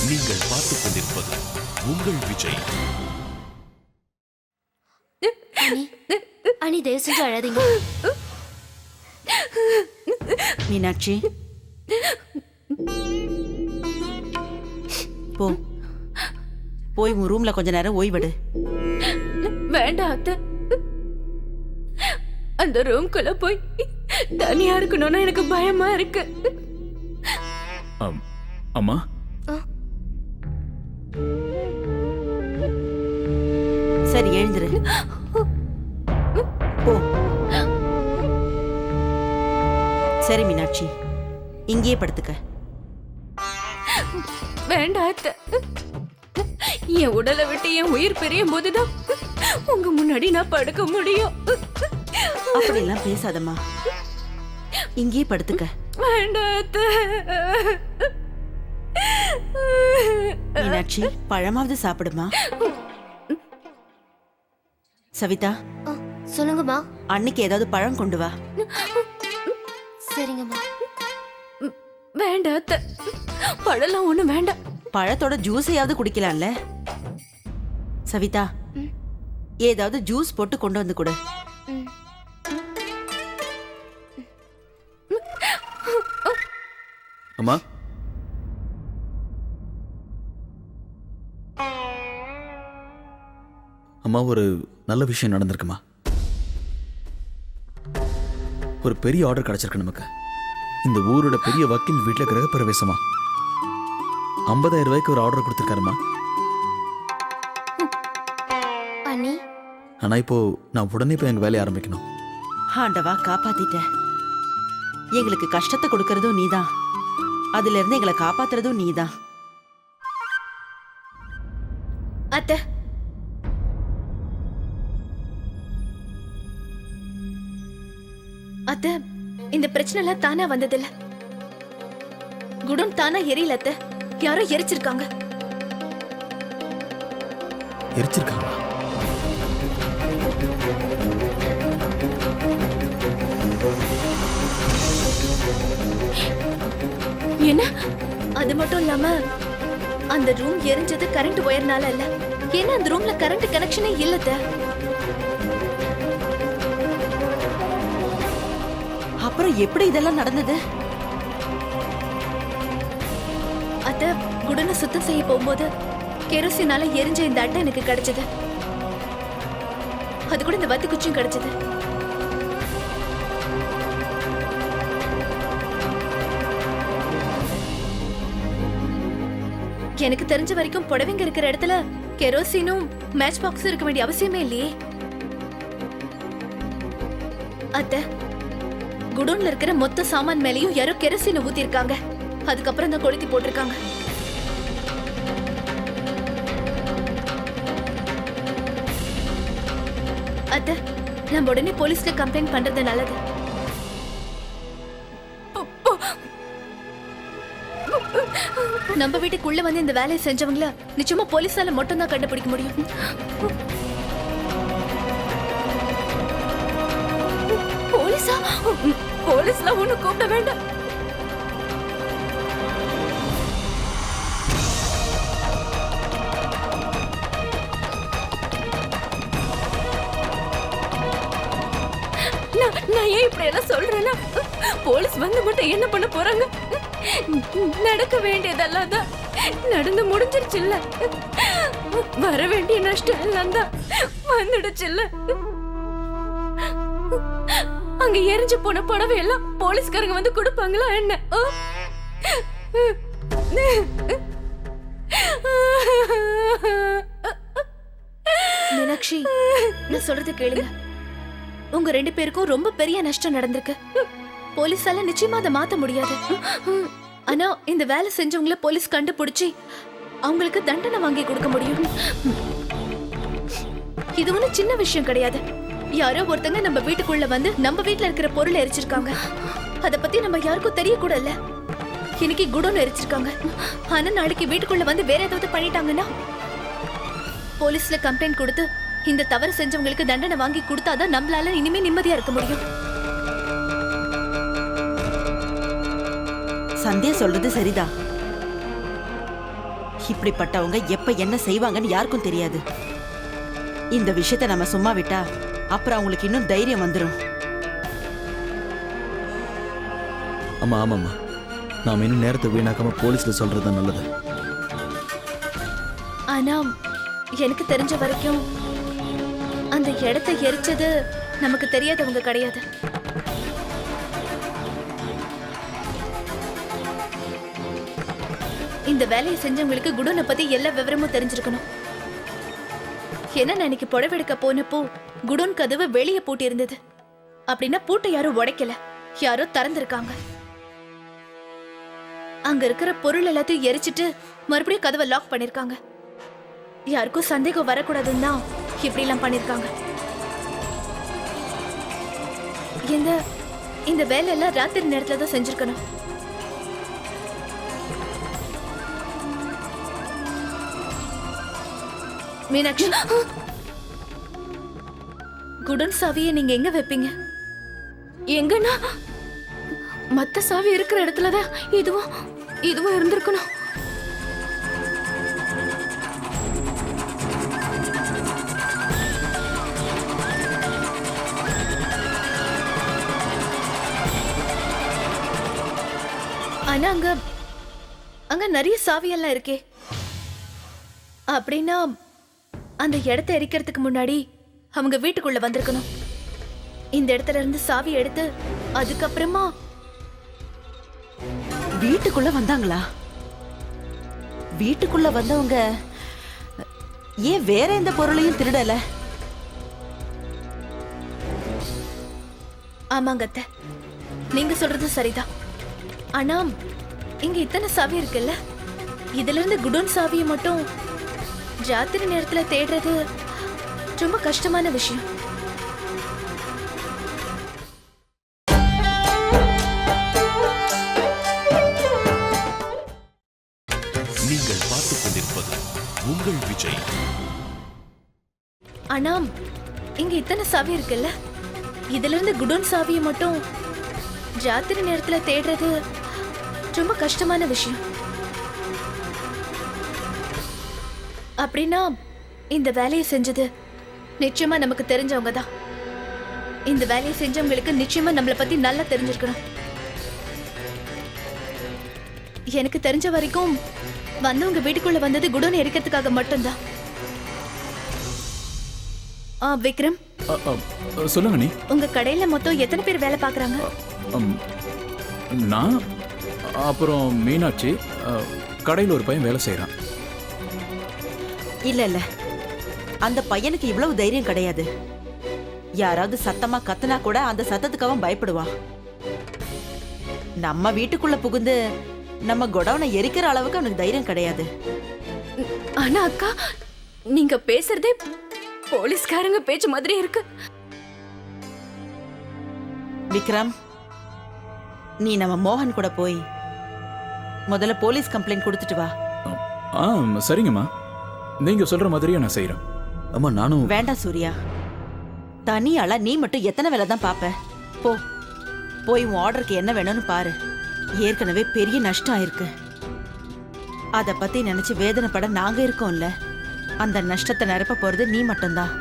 நீங்கள் பார்த்துக் கொண்டிருப்பது உங்கள் விஜய். அனி தயவு செஞ்சு அழாதீங்க. மீனாட்சி போ, போய் உன் ரூம்ல கொஞ்ச நேரம் ஓய்வெடு. வேண்டாம் அத்தை, அந்த ரூம்குள்ள போய் தனியா இருக்கணும்னா எனக்கு பயமா இருக்கு. அம்மா, சரி எழுந்துரு, போ. சரி மீனாட்சி, இங்கேயே படுத்துக்க. வேண்டாம் அத்தை, என் உடலை விட்டு என் உயிர் பிரியும் போதுதான் உங்க முன்னாடி நான் படுக்க முடியும். அப்படிலாம் பேசாதம்மா, இங்கேயே படுத்துக்க. வேண்டாம் அத்தை. மீனாட்சி, பழமாவது சாப்பிடுமா. சவிதா, சொல்லுங்கம்மா. அன்னைக்கு ஏதாவது பழம் கொண்டு வா. சரிங்கம்மா. வேண்டாம் அத்தை, பழலாம் ஒண்ணு வேண்டாம். பழத்தோட ஜூஸையாவது குடிக்கலாம்ல. சவிதா, ஏதாவது ஜூஸ் போட்டு கொண்டு வந்து கொடு. அம்மா, அம்மா, ஒரு நல்ல விஷயம் நடந்திருக்குமா. ஒரு பெரிய ஆர்டர் கிடைச்சிருக்கு நமக்கு. இந்த ஊரோட பெரிய வக்கீல் வீட்டில் கிரகப்பிரவேசமா. 50,000 ரூபாய்க்கு ஒரு ஆர்டர் கொடுத்துருக்காருமா. அண்ணி, ஆனா இப்போ நான் உடனே போய் எங்க வேலையை ஆரம்பிக்கணும். ஆண்டவா, காப்பாத்திட்ட. எங்களுக்கு கஷ்டத்தை கொடுக்கறதும் நீதான், அதுல இருந்து எங்களை காப்பாத்துறதும் நீதான். அத்தை, அத்தை, இந்த பிரச்சனை எல்லாம் தானா வந்ததில்ல. குடம் தானா எரியல அத்தை, யாரோ எரிச்சிருக்காங்க. எரிச்சிருக்காங்களா? என்ன? அது மட்டும் இல்லாம அந்த ரூம் எரிஞ்சது கரண்ட் ஒயர்னால இல்ல. ஏன்னா அந்த ரூம்ல கரண்ட் கனெக்ஷனே இல்ல அத்தை. அப்புறம் எப்படி இதெல்லாம் நடந்தது? அத்தை, குடனை சுத்தம் செய்ய போகும்போது கெரோசினால எரிஞ்ச இந்த அட்டை எனக்கு கிடைச்சது. அது கூட இந்த வத்தி குச்சியும் கிடைச்சது. எனக்கு தெரிஞ்ச வரைக்கும் புடவைங்க இருக்கிற இடத்துல கெரோசினும் மேட்ச் பாக்ஸும் இருக்க வேண்டிய அவசியமே இல்லையே. அத்தை, குடோன்ல இருக்கிற மொத்த சாமான் மேலேயும் யாரோ கெரோசினை ஊத்தி இருக்காங்க. அதுக்கப்புறம் தான் கொளுத்தி போட்டிருக்காங்க. அத்தை, நம்ம உடனே போலீஸ்ல கம்ப்ளைண்ட் பண்றது நல்லது. நம்ம வீட்டுக்குள்ள வந்து இந்த வேலையை செஞ்சவங்கள நிச்சயமா போலீஸால மட்டும் தான் கண்டுபிடிக்க முடியும். போலீஸா? போலீஸ்ல ஒண்ணு கூப்பிட வேண்டாம். நான் ஏன் இப்படி எல்லாம் சொல்றேன்னா, போலீஸ் வந்து மட்டும் என்ன பண்ண போறாங்க? நடக்க வேண்டியதெல்லாம் தான் நடந்து முடிஞ்சிருச்சுல்ல. வர வேண்டிய நஷ்டம் எல்லாம் தான் வந்துடுச்சுல்ல. அங்க எரிஞ்சு போன புடவை எல்லாம் போலீஸ்காரங்க வந்து கொடுப்பாங்களா என்ன? மீனாட்சி, நான் சொல்றது கேளுங்க. உங்க 2 பேருக்கும் ரொம்ப பெரிய நஷ்டம் நடந்திருக்கு. போலீஸால நிச்சயமா அதை மாத்த முடியாது. ஆனா இந்த வேலை செஞ்சவங்கள போலீஸ் கண்டுபிடிச்சி அவங்களுக்கு தண்டனை வாங்கி கொடுக்க முடியும். இது ஒன்னும் சின்ன விஷயம் கிடையாது. யாரோ ஒருத்தங்க நம்ம வீட்டுக்குள்ள வந்து நம்ம வீட்டுல இருக்கிற பொருளை எரிச்சிருக்காங்க. அத பத்தி நம்ம யாருக்கும் தெரிய கூட இல்ல. இன்னைக்கு குடோன் எரிச்சிருக்காங்க. ஆனா நாளைக்கு வீட்டுக்குள்ள வந்து வேற ஏதாவது பண்ணிட்டாங்கன்னா போலீஸ்ல கம்ப்ளைண்ட் கொடுத்து இந்த தவறு செஞ்சவங்களுக்கு தண்டனை வாங்கி கொடுத்தாதான் நம்மளால இனிமே நிம்மதியா இருக்க முடியும். சந்தியா சொல்றது சரிதான். இப்படிப்பட்டவங்க எப்ப என்ன செய்வாங்கன்னு யாருக்கும் தெரியாது. இந்த விஷயத்த நம்ம சும்மா விட்டா அப்புறம் அவங்களுக்கு இன்னும் தைரியம் வந்துடும். அம்மா ஆமாம்மா, நாம் இன்னும் நேரத்தை வீணாக்காம போலீஸ்ல சொல்றது தான் நல்லது. ஆனா எனக்கு தெரிஞ்ச வரைக்கும் அந்த இடத்தை எரிச்சது நமக்கு தெரியாதவங்க கிடையாது. இந்த வேலையை செஞ்சவங்களுக்கு குடோனை பத்தி எல்லா விவரமும் தெரிஞ்சிருக்கணும். ஏன்னா நான் இன்னைக்கு புடவெடுக்க போனப்போ குடோன் கதவு வெளியே பூட்டி இருந்தது. அப்படின்னா பூட்டை யாரும் உடைக்கல, யாரோ திறந்திருக்காங்க. அங்க இருக்கிற பொருள் எல்லாத்தையும் எரிச்சிட்டு மறுபடியும் கதவை லாக் பண்ணிருக்காங்க. யாருக்கும் சந்தேகம் வரக்கூடாதுன்னு தான் இப்படி எல்லாம் பண்ணிருக்காங்க. இந்த வேலை எல்லாம் ராத்திரி நேரத்துல தான் செஞ்சிருக்கணும். மீனாட்சி, குடன் சாவியை நீங்க எங்க வைப்பீங்க? எங்கன்னா மத்த சாவி இருக்கிற இடத்துலதான் இதுவும் இருந்திருக்கணும். ஆனா அங்க நிறைய சாவியெல்லாம் இருக்கே. அப்படின்னா அந்த இடத்தை எரிக்கிறதுக்கு முன்னாடி அவங்க வீட்டுக்குள்ள வந்திருக்கணும். இந்த இடத்துல இருந்து சாவி எடுத்து அதுக்கப்புறமா வீட்டுக்குள்ள வந்தாங்களா? வீட்டுக்குள்ள வந்தவங்க ஏன் வேற எந்த பொருளையும் திருடல? ஆமாங்க அத்தை, நீங்க சொல்றது சரிதான். ஆனா இங்க இத்தனை சாவி இருக்குல்ல, இதுல இருந்து குடோன் சாவியை மட்டும் ராத்திரி நேரத்துல தேடுறது ரொம்ப கஷ்டமான விஷயம். நீங்கள் பார்த்துக் கொண்டிருப்பது உங்கள் விஜய். ஆனா இங்க இத்தனை சாவி இருக்குல்ல, இதுல இருந்து குடோன் சாவியை மட்டும் ராத்திரி நேரத்துல தேடுறது ரொம்ப கஷ்டமான விஷயம். அப்படின்னா இந்த வேலையை செஞ்சது நிச்சயமா நமக்கு தெரிஞ்சவங்க தான். இந்த வேலையை செஞ்சவங்களுக்கு நிச்சயமா நம்மளை பத்தி நல்லா தெரிஞ்சிருக்கணும். எனக்கு தெரிஞ்ச வரைக்கும் வந்தவங்க வீட்டுக்குள்ள வந்தது குடோன் எரிக்கிறதுக்காக மட்டும்தான். விக்ரம், சொல்லுங்க நீ. உங்க கடையில மொத்தம் எத்தனை பேர் வேலை பாக்குறாங்க? நான் அப்புறம் மீனாட்சி, கடையில் ஒரு பையன் வேலை செய்யறான். இல்ல இல்ல, அந்த பையனுக்கு இவ்வளவு தைரியம் கிடையாது. யாராவது சத்தமா கத்துனா கூட அந்த சத்தத்துக்கு அவன் பயப்படுவான். நம்ம வீட்டுக்குள்ள புகுந்து நம்ம குடோனை எரிக்கிற அளவுக்கு அவனுக்கு தைரியம் கிடையாது. ஆனா அக்கா, நீங்க பேசுறதே போலீஸ்காரங்க பேச்சு மாதிரி இருக்கு. விக்ரம், நீ நம்ம மோகன் கூட போய் முதல்ல போலீஸ் கம்ப்ளைண்ட் கொடுத்துட்டு வா. சரிங்கம்மா, நீங்க சொல்ற மாதிரியே நான் செய்யறேன். அம்மா நானும். வேண்டாம் சூர்யா, தனியாளா நீ மட்டும் எத்தனை வேலை தான் பாப்ப? போ, போய் உன் ஆர்டருக்கு என்ன வேணும்னு பாரு. ஏற்கனவே பெரிய நஷ்டம் ஆயிருக்கு. அத பத்தி நினைச்சு வேதனைப்பட நாங்க இருக்கோம்ல. அந்த நஷ்டத்தை நிரப்ப போறது நீ மட்டும்தான்.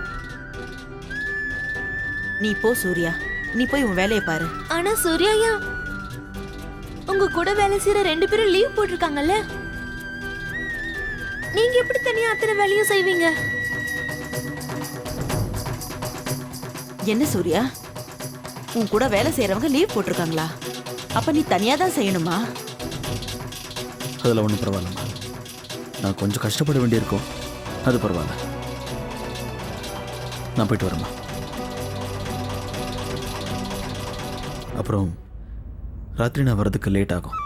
நீ போ சூர்யா, நீ போய் உன் வேலையை பாரு. ஆனா சூர்யா, உங்க கூட வேலை செய்யற 2 பேரும் லீவ் போட்டிருக்காங்கல்ல, நீங்க எப்படி தனியா அத்தனை வேலையும் செய்வீங்க? என்ன சூர்யா, உன் கூட வேலை செய்யறவங்க லீவ் போட்டிருக்காங்களா? அப்ப நீ தனியா தான் செய்யணுமா? அதில் ஒன்றும் பரவாயில்லம்மா, நான் கொஞ்சம் கஷ்டப்பட வேண்டியிருக்கோம். அது பரவாயில்ல, நான் போயிட்டு வரேம்மா. அப்புறம் ராத்திரி நான் வர்றதுக்கு லேட் ஆகும்.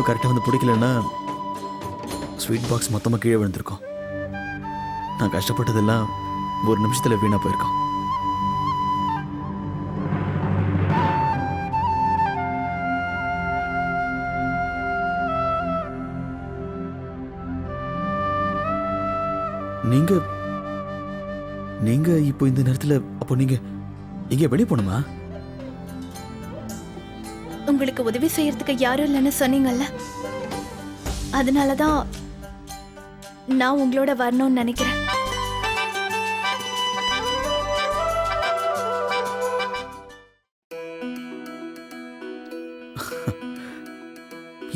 கரெக்டாக வந்து பிடிக்கலன்னா ஸ்வீட் பாக்ஸ் மொத்தமாக கீழே விழுந்திருக்கோம். நான் கஷ்டப்பட்டதெல்லாம் ஒரு நிமிஷத்தில் வீணாக போயிருக்கோம். நீங்க நீங்க இப்போ இந்த நேரத்தில் அப்போ நீங்க எங்க வெளியே போகணுமா? உங்களுக்கு உதவி செய்யறதுக்கு யாரும் இல்லைன்னு சொன்னீங்கல்ல, அதனாலதான் நான் உங்களோட வரணும்னு நினைக்கிறேன்.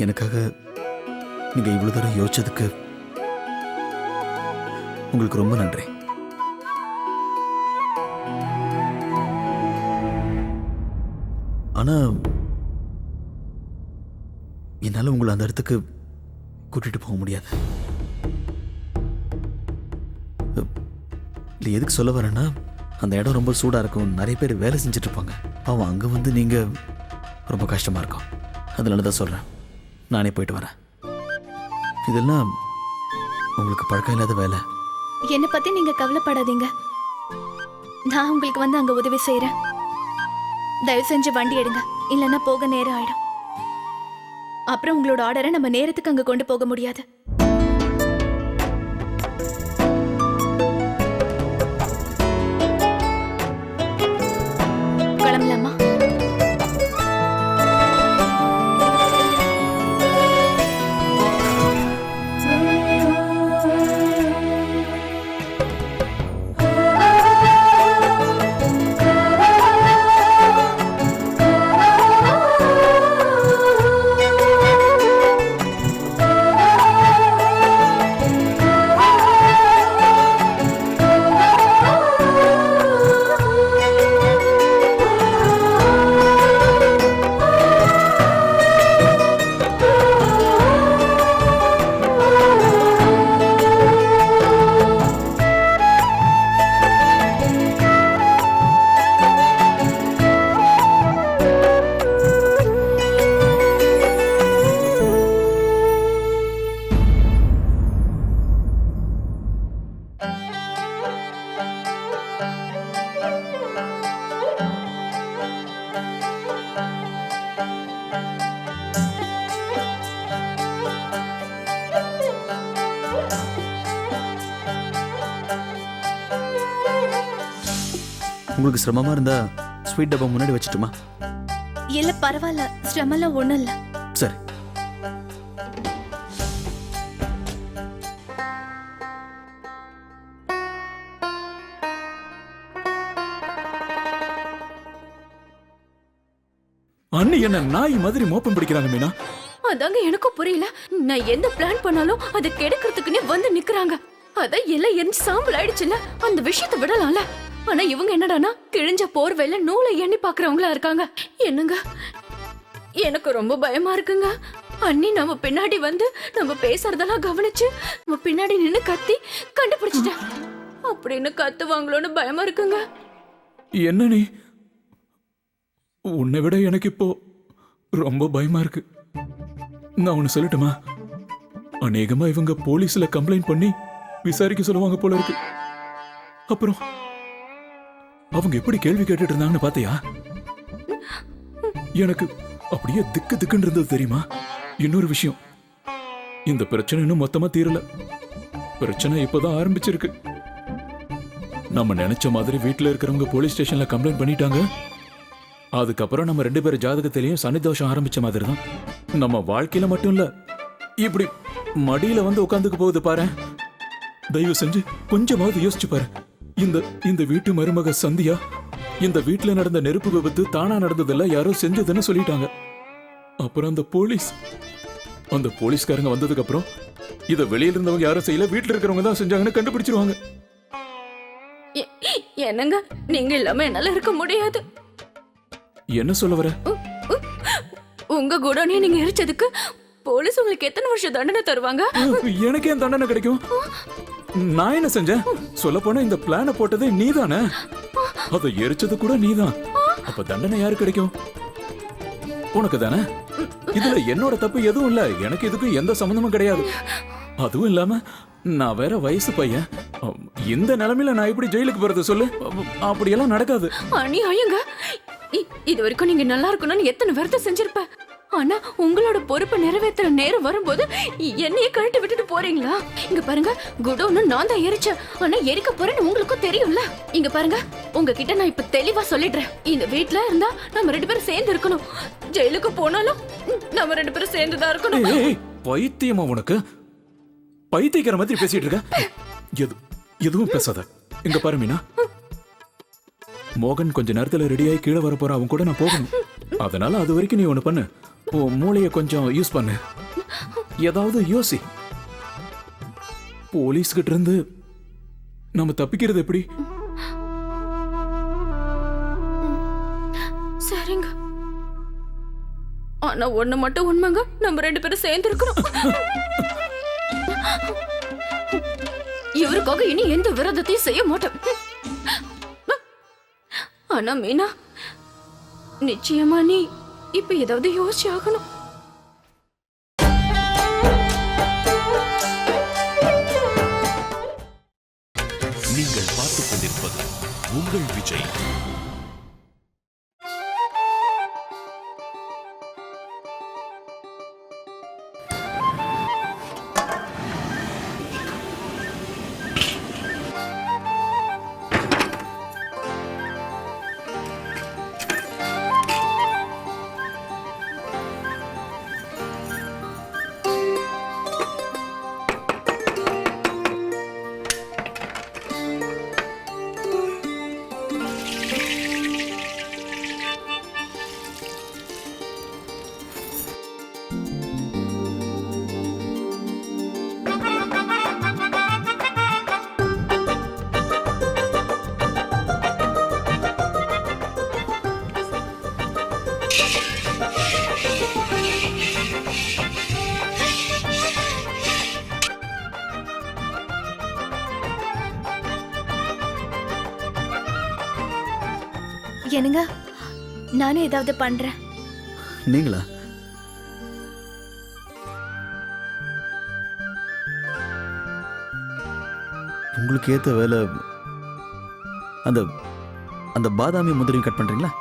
எனக்காக நீங்க இவ்வளவு தூரம் யோசிச்சதுக்கு உங்களுக்கு ரொம்ப நன்றி. ஆனா என்னால உங்களை அந்த இடத்துக்கு கூட்டிட்டு போக முடியாது. இல்லை, எதுக்கு சொல்ல வரேன்னா அந்த இடம் ரொம்ப சூடா இருக்கும், நிறைய பேர் வேலை செஞ்சுட்டு இருப்பாங்க. அவன் அங்க வந்து நீங்க ரொம்ப கஷ்டமா இருக்கும். அதனால தான் சொல்றேன், நானே போயிட்டு வரேன். இதெல்லாம் உங்களுக்கு பழக்கம் இல்லாத வேலை. என்னை பத்தி நீங்க கவலைப்படாதீங்க, நான் உங்களுக்கு வந்து அங்க உதவி செய்யறேன். தயவு செஞ்சு வண்டி எடுங்க, இல்லைன்னா போக நேரம் ஆயிடும். அப்புறம் உங்களோட ஆர்டரை நம்ம நேரத்துக்கு அங்க கொண்டு போக முடியாது. கிளம்பலாமா? உங்களுக்கு சிரமமா இருந்தா ஸ்வீட் டப்பா முன்னாடி வச்சுட்டுமா? இல்ல பரவாயில்ல, சிரமெல்லாம் ஒண்ணும் இல்ல. சரி. அண்ணி என்ன நாய் மாதிரி மோப்பம் பிடிக்கிறாங்க மீனா. அதாங்க எனக்கும் புரியல. நான் எந்த பிளான் பண்ணாலும் அதை கெடுக்கிறதுக்குன்னே வந்து நிக்கிறாங்க. அதான் எல்லாம் எரிஞ்சு சாம்பல் ஆயிடுச்சுல, அந்த விஷயத்தை விடலாம்ல. ஆனா இவங்க என்னடானா கிழிஞ்ச போர்வையில நூலை எண்ணி பாக்குறவங்களா இருக்காங்க. என்னங்க, எனக்கு ரொம்ப பயமா இருக்குங்க. அண்ணி நம்ம பின்னாடி வந்து நம்ம பேசுறதெல்லாம் கவனிச்சு நம்ம பின்னாடி நின்னு கத்தி கண்டுபிடிச்சிட்டேன் அப்படின்னு கத்துவாங்களோன்னு பயமா இருக்குங்க. என்ன நீ, உன்னை விட எனக்கு இப்போ ரொம்ப பயமா இருக்கு. நான் ஒன்னு சொல்லட்டுமா? அநேகமா இவங்க போலீஸ்ல கம்ப்ளைண்ட் பண்ணி விசாரிக்க சொல்லுவாங்க போல இருக்கு. அப்புறம் அவங்க எப்படி கேள்வி கேட்டுட்டு இருந்தாங்கன்னு பாத்தியா? எனக்கு அப்படியே திக்கு திக்குன்னு இருந்தது தெரியுமா? இன்னொரு விஷயம், இந்த பிரச்சனை இன்னும் மொத்தமா தீரல. பிரச்சனை இப்பதான் ஆரம்பிச்சிருக்கு. நம்ம நினைச்ச மாதிரி வீட்டுல இருக்கிறவங்க போலீஸ் ஸ்டேஷன்ல கம்ப்ளைண்ட் பண்ணிட்டாங்க. அதுக்கப்புறம் நம்ம 2 பேர் ஜாதகத்திலையும் சனி தோஷம் ஆரம்பிச்ச மாதிரி தான். நம்ம வாழ்க்கையில மட்டும் இல்ல, இப்படி மடியில வந்து உட்காந்துக்கு போகுது பாரு. தயவு செஞ்சு கொஞ்சமாவது யோசிச்சு பாரு. இந்த வீட்டு மருமக சந்தியா இந்த வீட்டுல நடந்த நெருப்பு விபத்து தானா நடந்ததில்ல, யாரோ செஞ்சதுன்னு சொல்லிட்டாங்க. அப்புறம் அந்த போலீஸ்காரங்க வந்ததுக்கு அப்புறம் இத வெளியில இருந்தவங்க யாரும் செய்யல, வீட்டுல இருக்கிறவங்க தான் செஞ்சாங்கன்னு கண்டுபிடிச்சிருவாங்க. என்னங்க, நீங்க இல்லாம என்னால இருக்க முடியாது. என்ன சொல்ல வர? உங்க குடோனே நீங்க எரிச்சதுக்கு போலீஸ் உங்களுக்கு எத்தனை வருஷம் தண்டனை தருவாங்க? எனக்கு ஏன் தண்டனை கிடைக்கும்? நான் என்ன செஞ்சேன்? சொல்ல போனா இந்த பிளான போட்டதே நீதானே, அதை எரிச்சது கூட நீதான். அப்ப தண்டனை யாரு கிடைக்கும்? உனக்கு தானே? இதுல என்னோட தப்பு எதுவும் இல்ல. எனக்கு இதுக்கும் எந்த சம்மந்தமும் கிடையாது. அதுவும் இல்லாம நான் வேற வயசு பையன். இந்த நிலைமையில நான் எப்படி ஜெயிலுக்கு போறது சொல்லு? அப்படியெல்லாம் நடக்காது. அநியாயங்க. இது வரைக்கும் நீங்க நல்லா இருக்கணும்னு எத்தனை வருத்த செஞ்சிருப்ப. ஆனா உங்களோட பொறுப்பை நிறைவேற்றுற நேரம் வரும்போது என்னையே கழட்டி விட்டுட்டு போறீங்களா? இங்க பாருங்க, குடோன்னு நான் தான் எரிச்சேன். ஆனா எரிக்க போறேன்னு உங்களுக்கும் தெரியும்ல. இங்க பாருங்க, உங்ககிட்ட நான் இப்ப தெளிவா சொல்லிடுறேன். இந்த வீட்ல இருந்தா நம்ம 2 பேரும் சேர்ந்து இருக்கணும். ஜெயிலுக்கு போனாலும் நம்ம 2 பேரும் சேர்ந்து தான் இருக்கணும். ஏய், பைத்தியமா உனக்கு? பைத்தியக்கிற மாதிரி பேசிட்டு இருக்க. எதுவும் பேசாத. இங்க பாரு மீனா, மோகன் கொஞ்ச நேரத்துல ரெடியாகி கீழே வர போற. அவன் கூட நான் போகணும். அதனால அது வரைக்கும் நீ ஒண்ணு பண்ணு. உன் மூளைய கொஞ்சம் யூஸ் பண்ணு. ஏதாவது யோசி. போலீஸ் கிட்ட இருந்து நம்ம தப்பிக்கிறது எப்படி? சரிங்க. ஆனா ஒண்ணு மட்டும் உண்மைங்க, நம்ம 2 பேரும் சேர்ந்து இருக்கணும். இவருக்காக இனி எந்த விரோதத்தையும் செய்ய மாட்டோம். ஆனா மீனா, நிச்சயமா நீ இப்ப ஏதாவது யோசிச்சு ஆகணும். நீங்கள் பார்த்துக் கொண்டிருப்பது உங்கள் விஜய். என்னங்க, நானே ஏதாவது பண்றேன். நீங்களா? உங்களுக்கு ஏத்த வேலை அந்த அந்த பாதாமி முந்திரியும் கட் பண்றீங்களா?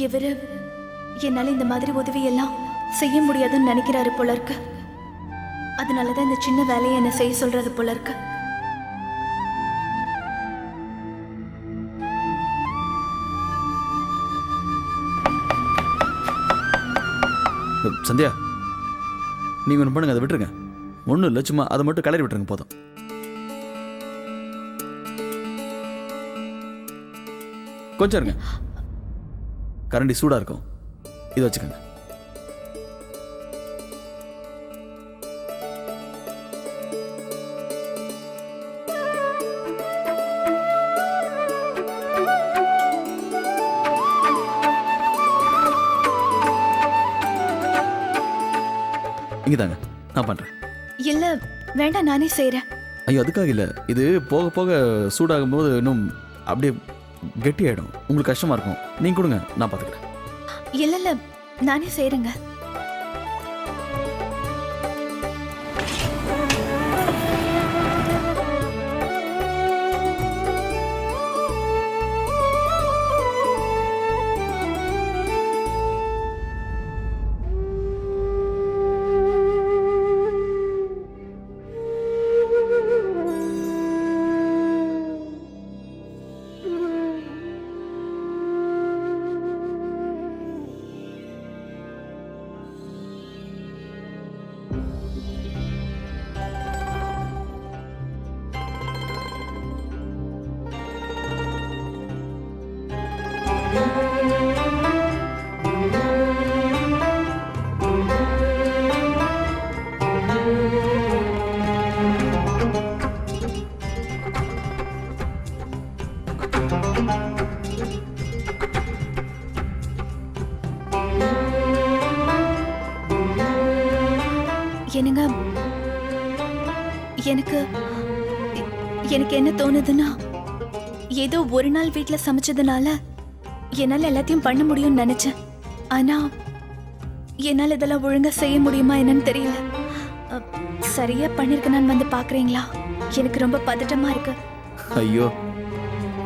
இவரு என்னால இந்த மாதிரி உதவி எல்லாம் செய்ய முடியாதுன்னு நினைக்கிறாரு போல இருக்கு. அதனாலதான் இந்த சின்ன வேலையை என்ன செய்ய சொல்றது போல இருக்கு. சந்தியா, நீங்க ஒன்று பண்ணுங்க, அதை விட்டுருங்க. ஒன்றும் இல்லை, சும்மா அதை மட்டும் கிளறி விட்டுருங்க போதும். கொஞ்சம் இருங்க, கரண்டி சூடா இருக்கும், இதை வச்சுக்கோங்க. இங்க தாங்க, நான் பண்றேன். இல்ல வேண்டாம், நானே செய்யறேன். ஐயோ, அதுக்காக இல்லை, இது போக போக சூடாகும் போது இன்னும் அப்படியே கெட்டியாயிடும், உங்களுக்கு கஷ்டமா இருக்கும். நீங்க கொடுங்க, நான் பார்த்துக்கிறேன். இல்ல இல்ல, நானே செய்யறேங்க. என்னங்க எனக்கு எனக்கு என்ன தோணுதுன்னா ஏதோ ஒரு நாள் வீட்ல சமைச்சதுனால என்னால எல்லாத்தையும் பண்ண முடியும்னு நினைச்சேன். ஆனா என்னால இதெல்லாம் ஒழுங்கா செய்ய முடியுமா என்னன்னு தெரியல. அ, சரியா பண்ணிருக்கேன்னு வந்து பாக்குறீங்களா? எனக்கு ரொம்ப பதட்டமா இருக்கு. ஐயோ,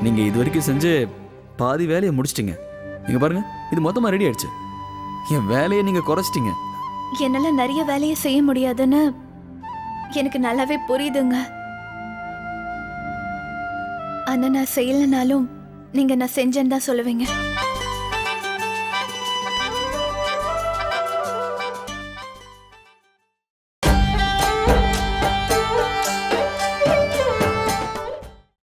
நீங்கள் இது வரைக்கும் செஞ்சு பாதி வேலையை முடிச்சிட்டிங்க. நீங்கள் பாருங்க, இது மொத்தமாக ரெடி ஆயிடுச்சு. என் வேலையை நீங்கள் குறைச்சிட்டிங்க. என்னால நிறைய வேலையை செய்ய முடியாதுன்னு எனக்கு நல்லாவே புரியுதுங்க. ஆனா நான் செய்யலைனாலும் நீங்க நான் செஞ்சேன்னு தான் சொல்லுவீங்க.